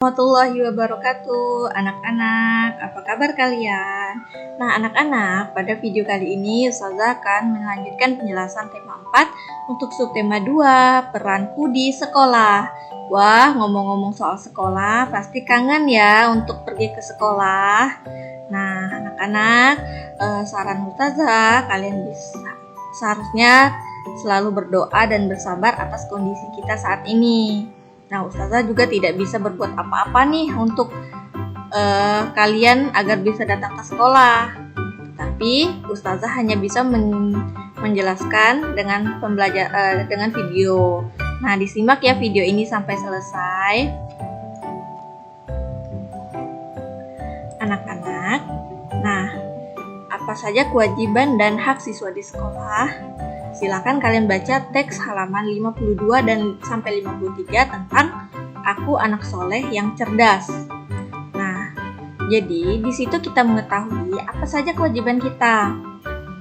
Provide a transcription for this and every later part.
Warahmatullahi wabarakatuh, anak-anak, apa kabar kalian? Nah, anak-anak, pada video kali ini Ustazah akan melanjutkan penjelasan tema 4 untuk subtema 2, peranku di sekolah. Wah, ngomong-ngomong soal sekolah, pasti kangen ya untuk pergi ke sekolah. Nah, anak-anak, saran Ustazah, kalian seharusnya selalu berdoa dan bersabar atas kondisi kita saat ini. Nah, Ustazah juga tidak bisa berbuat apa-apa nih untuk kalian agar bisa datang ke sekolah. Tapi Ustazah hanya bisa menjelaskan dengan dengan video. Nah, disimak ya video ini sampai selesai. Anak-anak, nah, apa saja kewajiban dan hak siswa di sekolah? Silakan kalian baca teks halaman 52 dan sampai 53 tentang Aku Anak Soleh yang Cerdas. Nah, jadi di situ kita mengetahui apa saja kewajiban kita.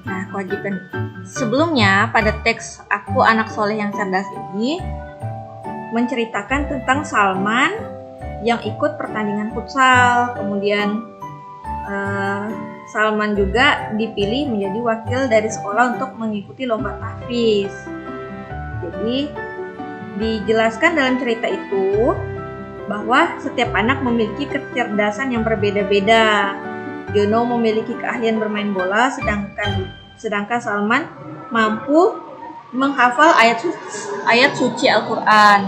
Nah, kewajiban sebelumnya pada teks Aku Anak Soleh yang Cerdas ini menceritakan tentang Salman yang ikut pertandingan futsal. Kemudian Salman juga dipilih menjadi wakil dari sekolah untuk mengikuti lomba tahfiz. Jadi dijelaskan dalam cerita itu bahwa setiap anak memiliki kecerdasan yang berbeda-beda. Jono memiliki keahlian bermain bola, sedangkan Salman mampu menghafal ayat suci Al-Quran.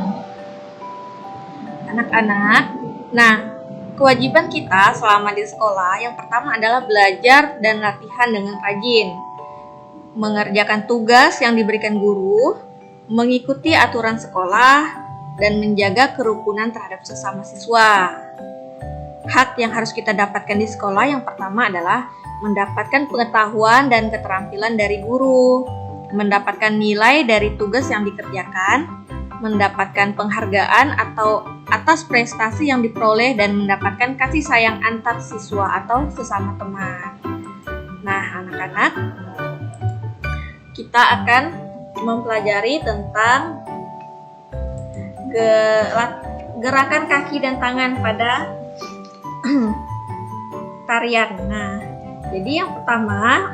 Anak-anak, nah, kewajiban kita selama di sekolah yang pertama adalah belajar dan latihan dengan rajin, mengerjakan tugas yang diberikan guru, mengikuti aturan sekolah, dan menjaga kerukunan terhadap sesama siswa. Hak yang harus kita dapatkan di sekolah yang pertama adalah mendapatkan pengetahuan dan keterampilan dari guru, mendapatkan nilai dari tugas yang dikerjakan, mendapatkan penghargaan atau atas prestasi yang diperoleh, dan mendapatkan kasih sayang antar siswa atau sesama teman. Nah, anak-anak, kita akan mempelajari tentang gerakan kaki dan tangan pada tarian. Nah, jadi yang pertama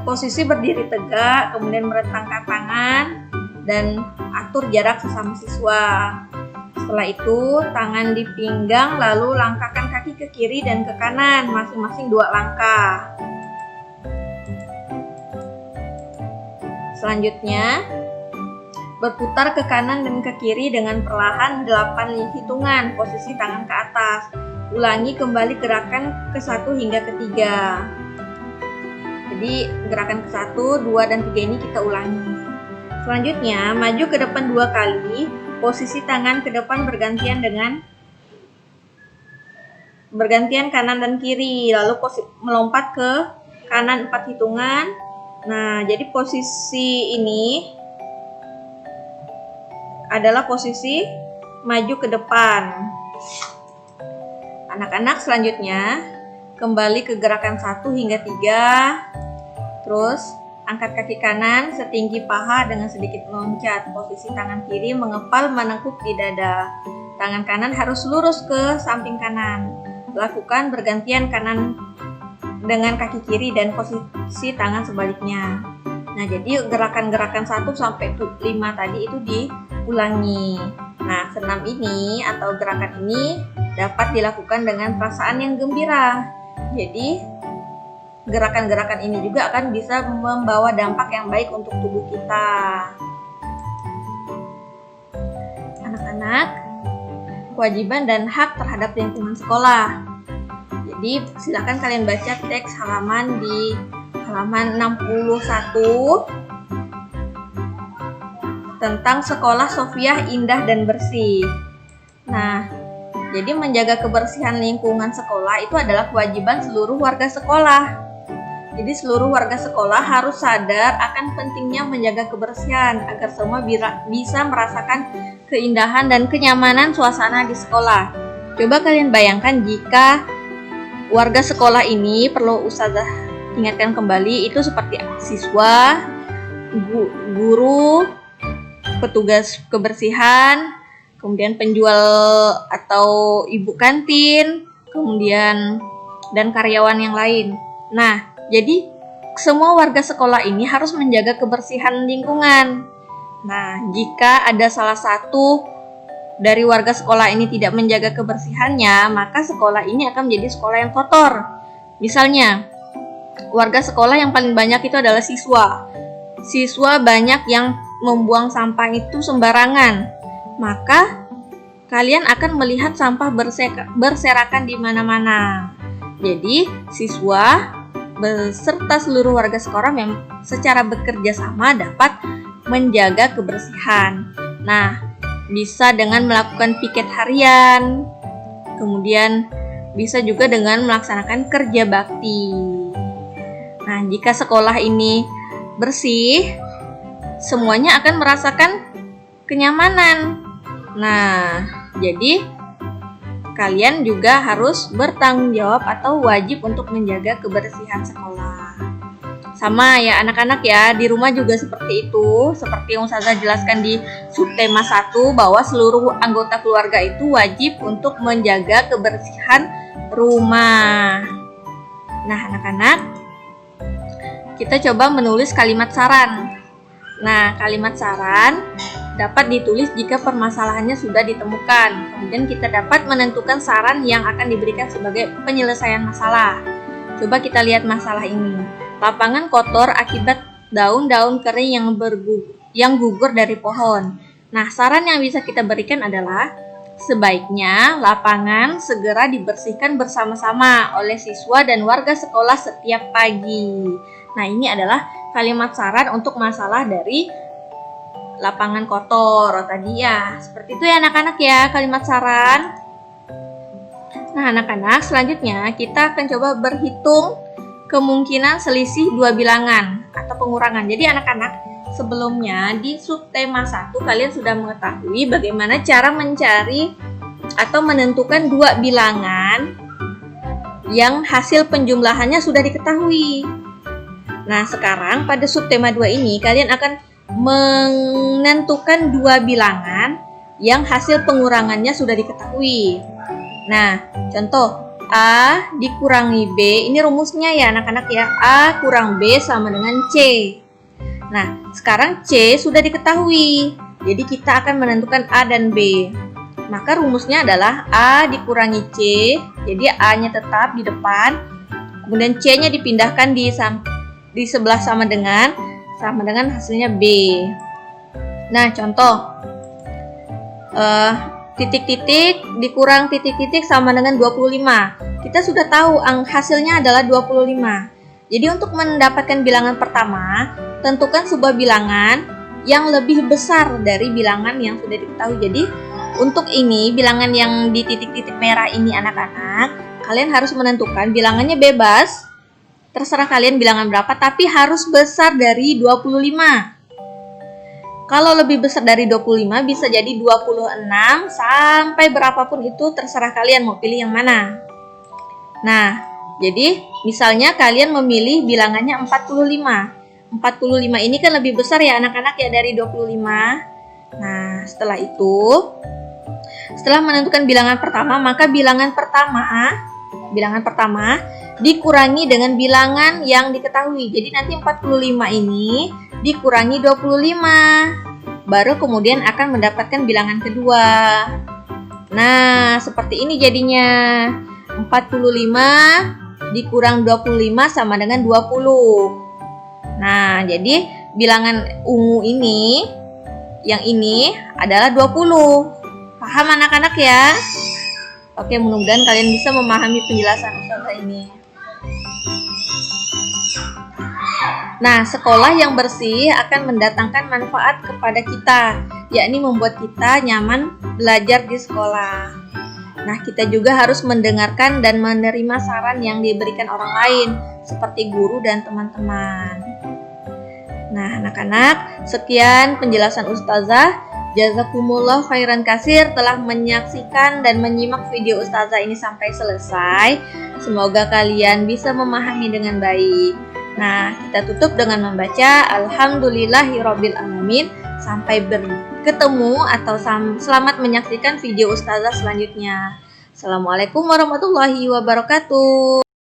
posisi berdiri tegak, kemudian merentangkan tangan dan atur jarak sesama siswa. Setelah itu, tangan di pinggang, lalu langkahkan kaki ke kiri dan ke kanan, masing-masing 2 langkah. Selanjutnya, berputar ke kanan dan ke kiri dengan perlahan 8 hitungan, posisi tangan ke atas. Ulangi kembali gerakan ke-1 hingga ke-3. Jadi gerakan ke-1, 2, dan 3 ini kita ulangi. Selanjutnya, maju ke depan 2 kali, posisi tangan ke depan bergantian kanan dan kiri, lalu melompat ke kanan 4 hitungan. Nah, jadi posisi ini adalah posisi maju ke depan. Anak-anak, selanjutnya kembali ke gerakan 1 hingga 3. Terus angkat kaki kanan setinggi paha dengan sedikit meloncat. Posisi tangan kiri mengepal menekuk di dada. Tangan kanan harus lurus ke samping kanan. Lakukan bergantian kanan dengan kaki kiri dan posisi tangan sebaliknya. Nah, jadi gerakan-gerakan 1 sampai 5 tadi itu diulangi. Nah, senam ini atau gerakan ini dapat dilakukan dengan perasaan yang gembira. Jadi gerakan-gerakan ini juga akan bisa membawa dampak yang baik untuk tubuh kita. Anak-anak, kewajiban dan hak terhadap lingkungan sekolah. Jadi silakan kalian baca teks halaman di halaman 61 tentang sekolah Sofiah indah dan bersih. Nah, jadi menjaga kebersihan lingkungan sekolah itu adalah kewajiban seluruh warga sekolah. Jadi seluruh warga sekolah harus sadar akan pentingnya menjaga kebersihan agar semua bisa merasakan keindahan dan kenyamanan suasana di sekolah. Coba kalian bayangkan jika warga sekolah ini, perlu Ustazah ingatkan kembali, itu seperti siswa, guru, petugas kebersihan, kemudian penjual atau ibu kantin, kemudian dan karyawan yang lain. Nah, jadi semua warga sekolah ini harus menjaga kebersihan lingkungan. Nah, jika ada salah satu dari warga sekolah ini tidak menjaga kebersihannya, maka sekolah ini akan menjadi sekolah yang kotor. Misalnya, warga sekolah yang paling banyak itu adalah siswa. Siswa banyak yang membuang sampah itu sembarangan. Maka kalian akan melihat sampah berserakan di mana-mana. Jadi, siswa beserta seluruh warga sekolah yang secara bekerja sama dapat menjaga kebersihan. Nah, bisa dengan melakukan piket harian, kemudian bisa juga dengan melaksanakan kerja bakti. Nah, jika sekolah ini bersih, semuanya akan merasakan kenyamanan. Nah, jadi kalian juga harus bertanggung jawab atau wajib untuk menjaga kebersihan sekolah. Sama ya anak-anak ya, di rumah juga seperti itu. Seperti yang Ustazah jelaskan di subtema 1 bahwa seluruh anggota keluarga itu wajib untuk menjaga kebersihan rumah. Nah, anak-anak, kita coba menulis kalimat saran. Nah, kalimat saran dapat ditulis jika permasalahannya sudah ditemukan. Kemudian kita dapat menentukan saran yang akan diberikan sebagai penyelesaian masalah. Coba kita lihat masalah ini. Lapangan kotor akibat daun-daun kering yang gugur dari pohon. Nah, saran yang bisa kita berikan adalah sebaiknya lapangan segera dibersihkan bersama-sama oleh siswa dan warga sekolah setiap pagi. Nah, ini adalah kalimat saran untuk masalah dari lapangan kotor tadi ya. Seperti itu ya anak-anak ya, kalimat saran. Nah, anak-anak, selanjutnya kita akan coba berhitung kemungkinan selisih dua bilangan atau pengurangan. Jadi anak-anak, sebelumnya di subtema 1 kalian sudah mengetahui bagaimana cara mencari atau menentukan dua bilangan yang hasil penjumlahannya sudah diketahui. Nah, sekarang pada subtema 2 ini kalian akan menentukan dua bilangan yang hasil pengurangannya sudah diketahui. Nah, contoh A dikurangi B, ini rumusnya ya anak-anak ya, A kurang B sama dengan C. Nah, sekarang C sudah diketahui, jadi kita akan menentukan A dan B. Maka rumusnya adalah A dikurangi C, jadi A-nya tetap di depan, kemudian C-nya dipindahkan di sebelah sama dengan hasilnya B. Nah, contoh titik-titik dikurang titik-titik sama dengan 25. Kita sudah tahu hasilnya adalah 25. Jadi untuk mendapatkan bilangan pertama, tentukan sebuah bilangan yang lebih besar dari bilangan yang sudah diketahui. Jadi untuk ini, bilangan yang di titik-titik merah ini anak-anak, kalian harus menentukan bilangannya bebas. Terserah kalian bilangan berapa, tapi harus besar dari 25. Kalau lebih besar dari 25 bisa jadi 26 sampai berapapun itu terserah kalian mau pilih yang mana. Nah, jadi misalnya kalian memilih bilangannya 45. 45 ini kan lebih besar ya anak-anak ya dari 25. Nah, setelah menentukan bilangan pertama, maka bilangan pertama dikurangi dengan bilangan yang diketahui. Jadi nanti 45 ini dikurangi 25. Baru kemudian akan mendapatkan bilangan kedua. Nah, seperti ini jadinya. 45 dikurang 25 sama dengan 20. Nah, jadi bilangan ungu ini, yang ini adalah 20. Paham anak-anak ya? Oke, mudah-mudahan kalian bisa memahami penjelasan Ustazah ini. Nah, sekolah yang bersih akan mendatangkan manfaat kepada kita, yakni membuat kita nyaman belajar di sekolah. Nah, kita juga harus mendengarkan dan menerima saran yang diberikan orang lain, seperti guru dan teman-teman. Nah, anak-anak, sekian penjelasan Ustazah. Jazakumullah khairan kasir telah menyaksikan dan menyimak video Ustazah ini sampai selesai. Semoga kalian bisa memahami dengan baik. Nah, kita tutup dengan membaca Alhamdulillahirobbilalamin. Sampai berjumpa. ketemu atau selamat menyaksikan video Ustazah selanjutnya. Assalamualaikum warahmatullahi wabarakatuh.